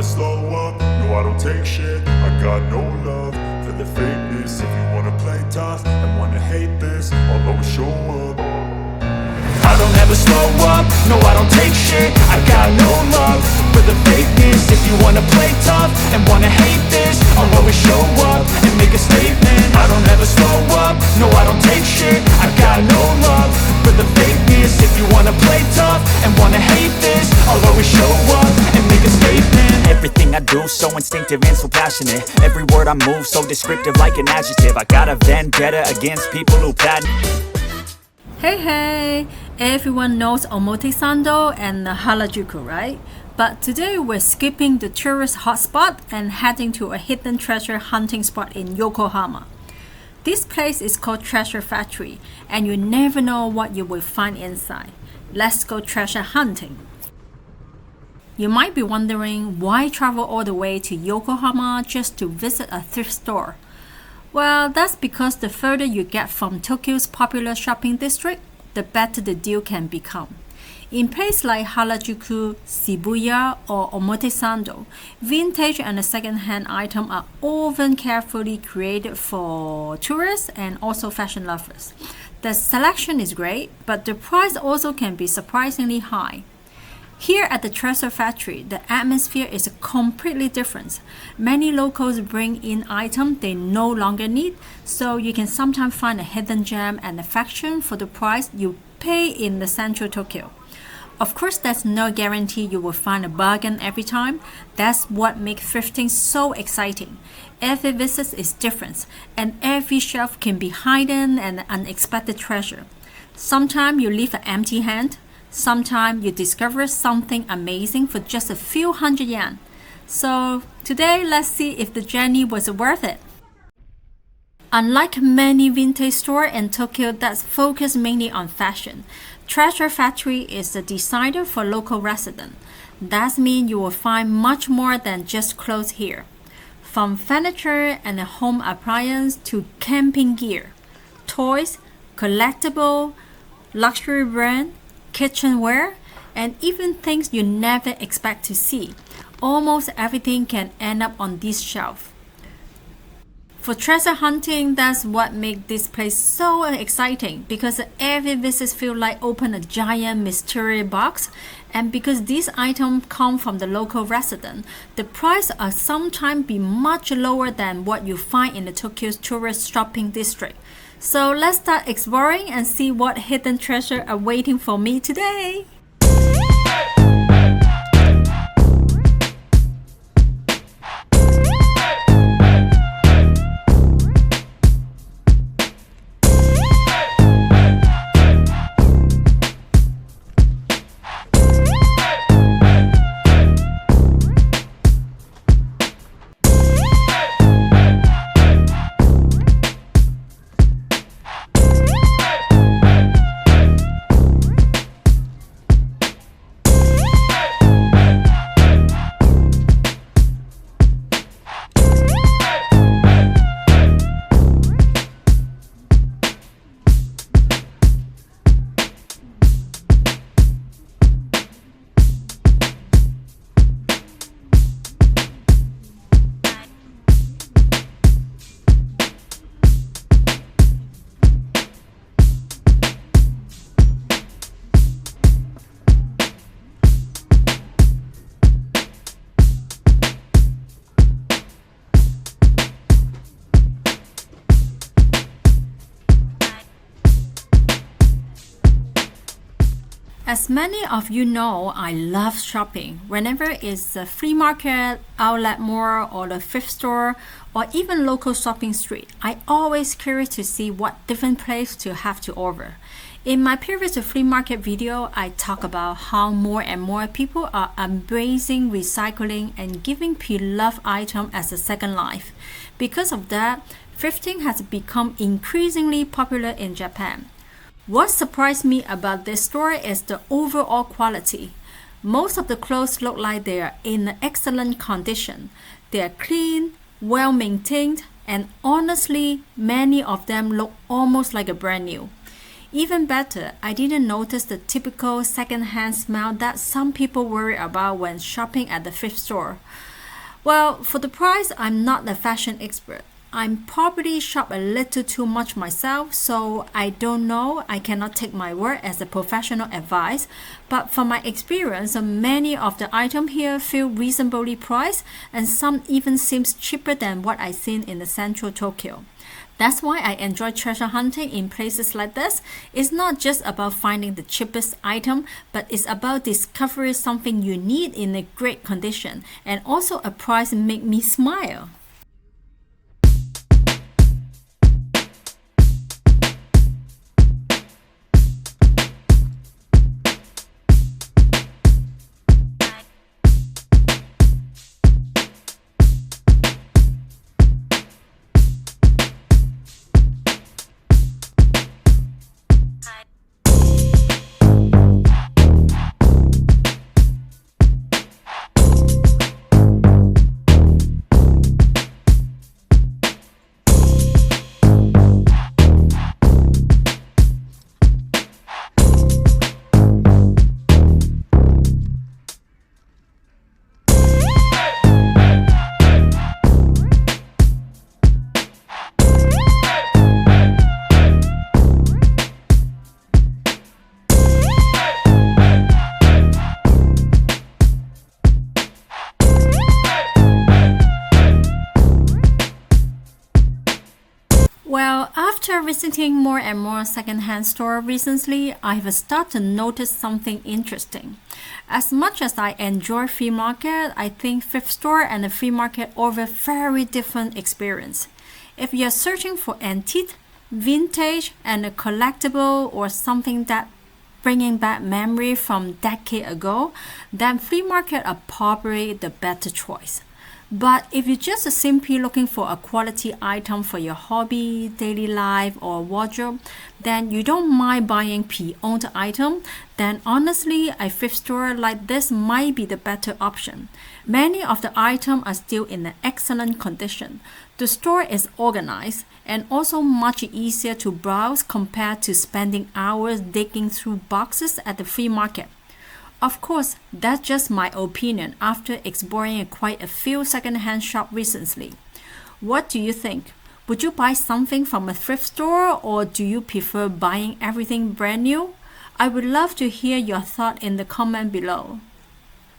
slow up, no I don't take shit. I got no love for the fakeness. If you wanna play tough and wanna hate this, I'll always show up. I don't ever slow up, no I don't take shit. I got no love for the fakeness. If you wanna play tough and wanna hate this, I'll always show up and make a statement. I don't ever slow up, no I don't take shit. I got no love for the fakeness. If you wanna play tough and wanna hate this, I'll always show up and make a statement. Everything I do so instinctive and so passionate. Every word I move so descriptive like an adjective. I got a vendetta against people who patent. Hey, everyone knows Omotesando and Harajuku, right? But today we're skipping the tourist hotspot and heading to a hidden treasure hunting spot in Yokohama. This place is called Treasure Factory, and you never know what you will find inside. Let's go treasure hunting. You might be wondering why travel all the way to Yokohama just to visit a thrift store. Well, that's because the further you get from Tokyo's popular shopping district, the better the deal can become. In places like Harajuku, Shibuya, or Omotesando, vintage and second-hand items are often carefully created for tourists and also fashion lovers. The selection is great, but the price also can be surprisingly high. Here at the Treasure Factory, the atmosphere is completely different. Many locals bring in items they no longer need, so you can sometimes find a hidden gem and a fraction for the price you pay in the central Tokyo. Of course, there's no guarantee you will find a bargain every time. That's what makes thrifting so exciting. Every visit is different, and every shelf can be hidden and unexpected treasure. Sometimes you leave an empty hand. Sometimes you discover something amazing for just a few hundred yen. So today, let's see if the journey was worth it. Unlike many vintage stores in Tokyo that focus mainly on fashion, Treasure Factory is the designer for local residents. That means you will find much more than just clothes here. From furniture and home appliances to camping gear, toys, collectibles, luxury brands, kitchenware, and even things you never expect to see. Almost everything can end up on this shelf. For treasure hunting, that's what makes this place so exciting, because every visit feels like open a giant mystery box, and because these items come from the local resident, the price are sometimes be much lower than what you find in the Tokyo's tourist shopping district. So let's start exploring and see what hidden treasure are waiting for me today. As many of you know, I love shopping. Whenever it's a flea market, outlet mall, or a thrift store, or even local shopping street, I always curious to see what different place to have to offer. In my previous flea market video, I talk about how more and more people are embracing recycling and giving beloved items as a second life. Because of that, thrifting has become increasingly popular in Japan. What surprised me about this store is the overall quality. Most of the clothes look like they are in excellent condition. They are clean, well maintained, and honestly, many of them look almost like a brand new. Even better, I didn't notice the typical second-hand smell that some people worry about when shopping at the thrift store. Well, for the price, I'm not a fashion expert. I'm probably shop a little too much myself, so I don't know. I cannot take my word as a professional advice. But from my experience, many of the items here feel reasonably priced, and some even seems cheaper than what I seen in the central Tokyo. That's why I enjoy treasure hunting in places like this. It's not just about finding the cheapest item, but it's about discovering something you need in a great condition, and also a price make me smile. Well, after visiting more and more secondhand stores recently, I've started to notice something interesting. As much as I enjoy flea market, I think thrift store and the flea market offer very different experience. If you're searching for antique, vintage, and a collectible or something that bringing back memory from decade ago, then flea market are probably the better choice. But if you're just simply looking for a quality item for your hobby, daily life, or wardrobe, then you don't mind buying pre-owned item, then honestly, a thrift store like this might be the better option. Many of the items are still in an excellent condition. The store is organized and also much easier to browse compared to spending hours digging through boxes at the flea market. Of course, that's just my opinion after exploring quite a few secondhand shops recently. What do you think? Would you buy something from a thrift store or do you prefer buying everything brand new? I would love to hear your thought in the comment below.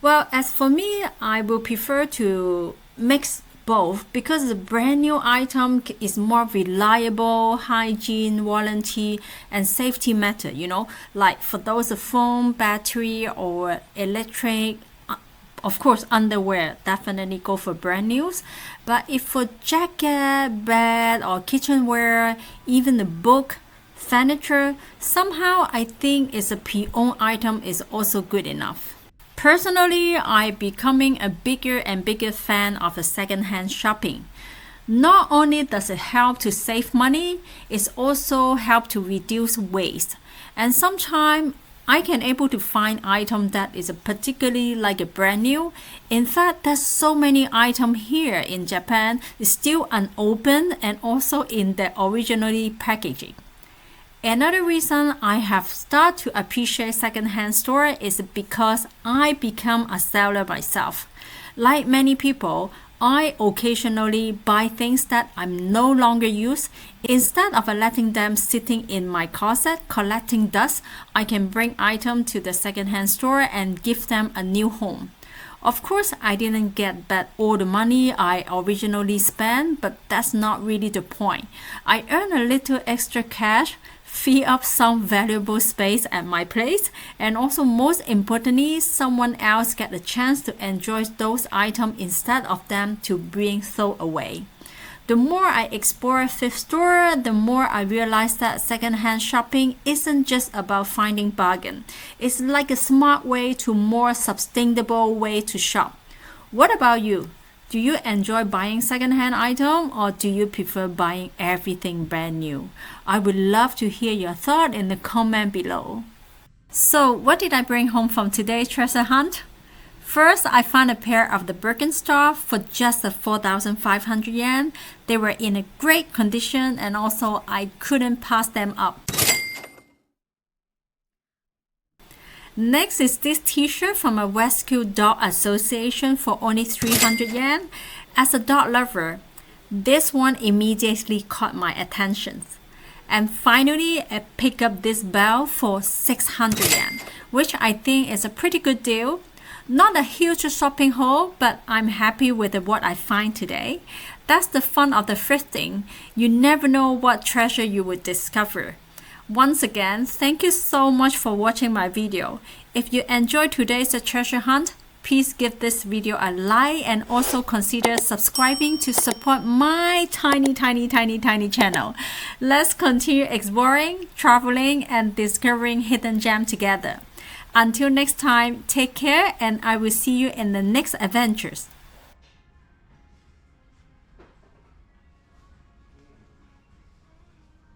Well, as for me, I will prefer to mix both because the brand new item is more reliable, hygiene, warranty, and safety matter, like for those phone, battery, or electric. Of course, underwear, definitely go for brand news. But if for jacket, bed, or kitchenware, even the book, furniture, somehow I think it's a pre-owned item is also good enough. Personally, I'm becoming a bigger and bigger fan of the secondhand shopping. Not only does it help to save money, it also helps to reduce waste. And sometimes I can able to find item that is particularly like a brand new. In fact, there's so many items here in Japan is still unopened and also in the originally packaging. Another reason I have started to appreciate secondhand store is because I become a seller myself. Like many people, I occasionally buy things that I'm no longer use. Instead of letting them sitting in my closet collecting dust, I can bring items to the secondhand store and give them a new home. Of course, I didn't get back all the money I originally spent, but that's not really the point. I earn a little extra cash, free up some valuable space at my place, and also most importantly, someone else get a chance to enjoy those items instead of them to being thrown away. The more I explore thrift store, the more I realize that secondhand shopping isn't just about finding bargain. It's like a smart way to more sustainable way to shop. What about you? Do you enjoy buying secondhand item or do you prefer buying everything brand new? I would love to hear your thought in the comment below. So, what did I bring home from today's treasure hunt? First, I found a pair of the Birkenstocks for just 4,500 yen. They were in a great condition and also I couldn't pass them up. Next is this t-shirt from a Rescue Dog Association for only 300 yen. As a dog lover, this one immediately caught my attention. And finally, I picked up this bell for 600 yen, which I think is a pretty good deal. Not a huge shopping haul, but I'm happy with what I find today. That's the fun of the thrifting. You never know what treasure you would discover. Once again, thank you so much for watching my video. If you enjoyed today's treasure hunt, please give this video a like and also consider subscribing to support my tiny channel. Let's continue exploring, traveling, and discovering hidden gems together. Until next time, take care, and I will see you in the next adventures.